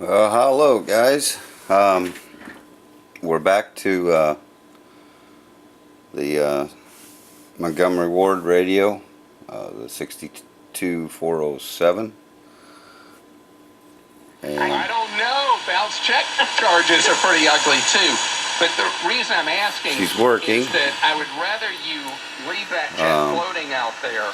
Hello guys. We're back to the Montgomery Ward radio, the 62407. And I don't know. Bounce check charges are pretty ugly too. But the reason I'm asking she's working. is that I would rather you leave that check floating out there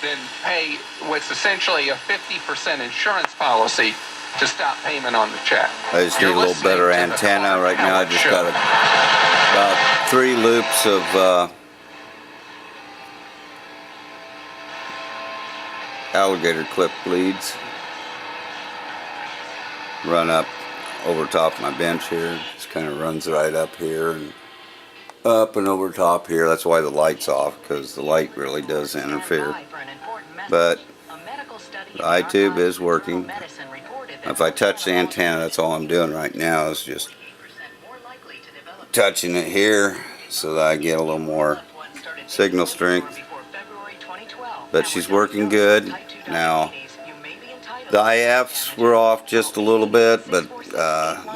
than pay what's essentially a 50% insurance policy to stop payment on the check. I just need a little better antenna right now. I just got about 3 loops of alligator clip leads run up over top of my bench here. Just kind of runs right up here and up and over top here. That's why the light's off, because the light really does interfere. But the iTube is working. If I touch the antenna, that's all I'm doing right now, is just touching it here so that I get a little more signal strength. But she's working good. Now, the IFs were off just a little bit, but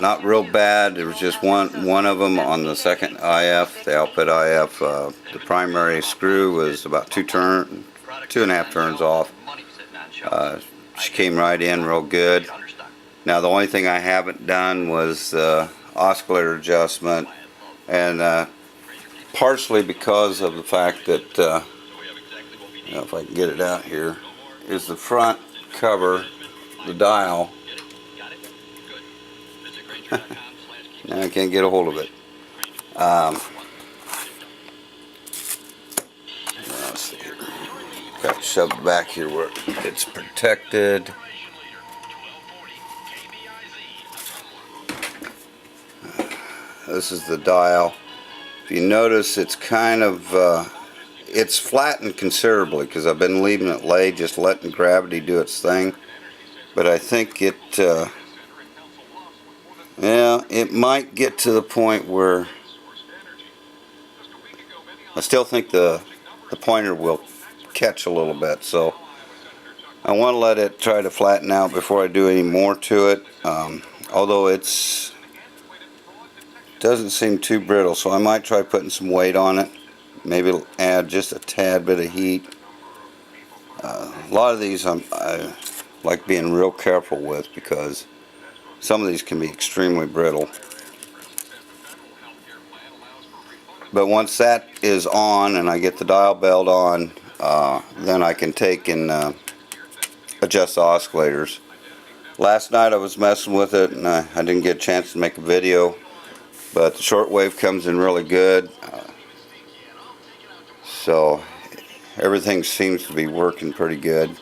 not real bad. There was just one of them on the second IF, the output IF. The primary screw was about 2.5 turns off. She came right in real good. Now the only thing I haven't done was oscillator adjustment, and partially because of the fact that, if I can get it out here, is the front cover, the dial. Now I can't get a hold of it. Let's see here. Got to shove it back here where it's protected. This is the dial. If you notice, it's kind of it's flattened considerably because I've been leaving it lay, just letting gravity do its thing. But I think it might get to the point where I still think the pointer will catch a little bit. So I want to let it try to flatten out before I do any more to it. Although it doesn't seem too brittle, so I might try putting some weight on it. Maybe it'll add just a tad bit of heat. A lot of these I like being real careful with, because some of these can be extremely brittle. But once that is on and I get the dial belt on, then I can take and adjust the oscillators. Last night I was messing with it and I didn't get a chance to make a video, but the shortwave comes in really good. So everything seems to be working pretty good.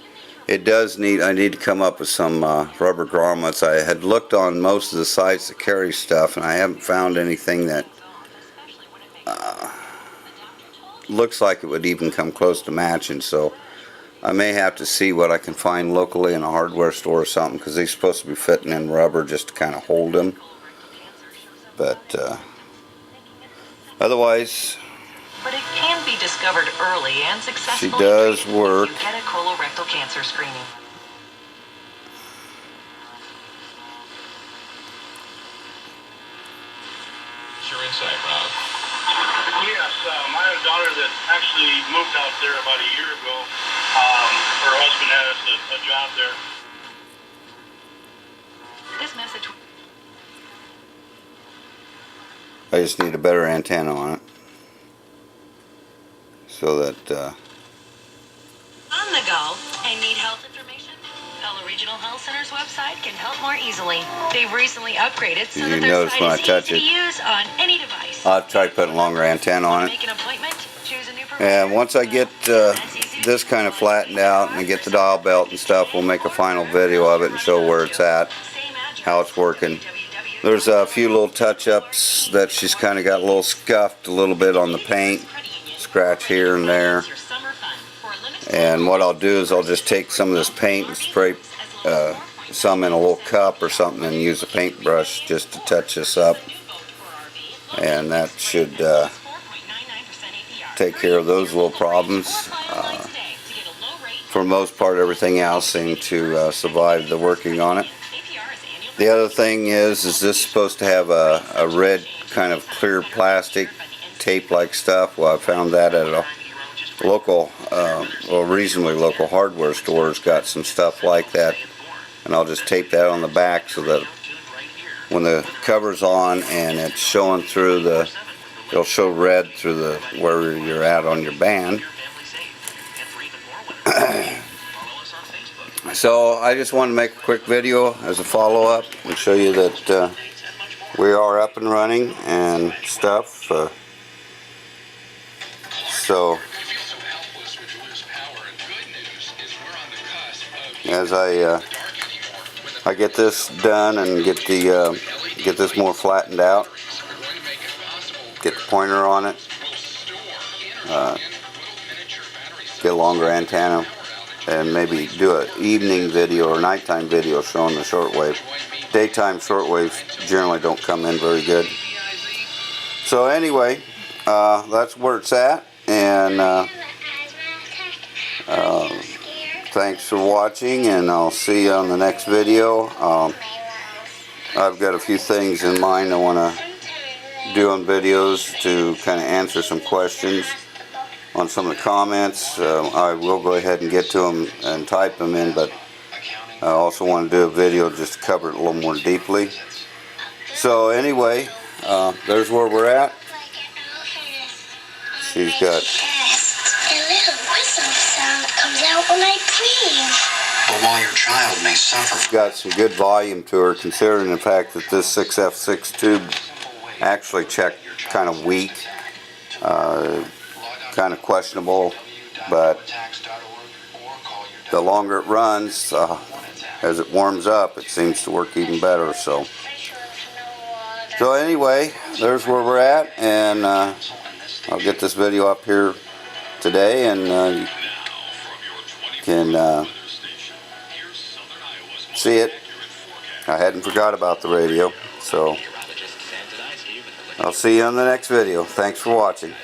It does I need to come up with some rubber grommets. I had looked on most of the sites that carry stuff, and I haven't found anything that looks like it would even come close to matching. So I may have to see what I can find locally in a hardware store or something, because they're supposed to be fitting in rubber just to kind of hold them. But otherwise, but it can be discovered early and successfully. She does work. If you get a colorectal cancer screening. What's your insight, Rob? Yes, I have a daughter that actually moved out there about a year ago. Her husband has a job there. This message. I just need a better antenna on it, so that On the go and need health information? Pella Regional Health Center's website can help more easily. They've recently upgraded so that their site is easy to use on any device. I'll try putting a longer antenna on it. Make an appointment, choose a new provider. And once I get this kind of flattened out and I get the dial belt and stuff, we'll make a final video of it and show where it's at, how it's working. There's a few little touch-ups that she's kind of got a little scuffed a little bit on the paint, scratch here and there. And what I'll do is I'll just take some of this paint and spray some in a little cup or something and use a paintbrush just to touch this up. And that should take care of those little problems. For the most part, everything else seemed to survive the working on it. The other thing is this supposed to have a red kind of clear plastic tape-like stuff? Well, I found that at a local, well, reasonably local hardware store's got some stuff like that, and I'll just tape that on the back so that when the cover's on and it's showing through it'll show red through where you're at on your band. So I just wanted to make a quick video as a follow-up and show you that we are up and running and stuff. So as I get this done and get this more flattened out, get the pointer on it, get a longer antenna, and maybe do an evening video or nighttime video showing the shortwave. Daytime shortwaves generally don't come in very good. So anyway, that's where it's at, and thanks for watching, and I'll see you on the next video. I've got a few things in mind I want to do on videos to kind of answer some questions on some of the comments. I will go ahead and get to them and type them in, but I also want to do a video just to cover it a little more deeply. So anyway, there's where we're at. She's got a little whistle sound comes out when I breathe. But while your child may suffer, got some good volume to her, considering the fact that this 6F6 tube actually checked kind of weak, kind of questionable, but the longer it runs, as it warms up, it seems to work even better. So anyway, there's where we're at, and I'll get this video up here today, and you can see it. I hadn't forgot about the radio, so I'll see you on the next video. Thanks for watching.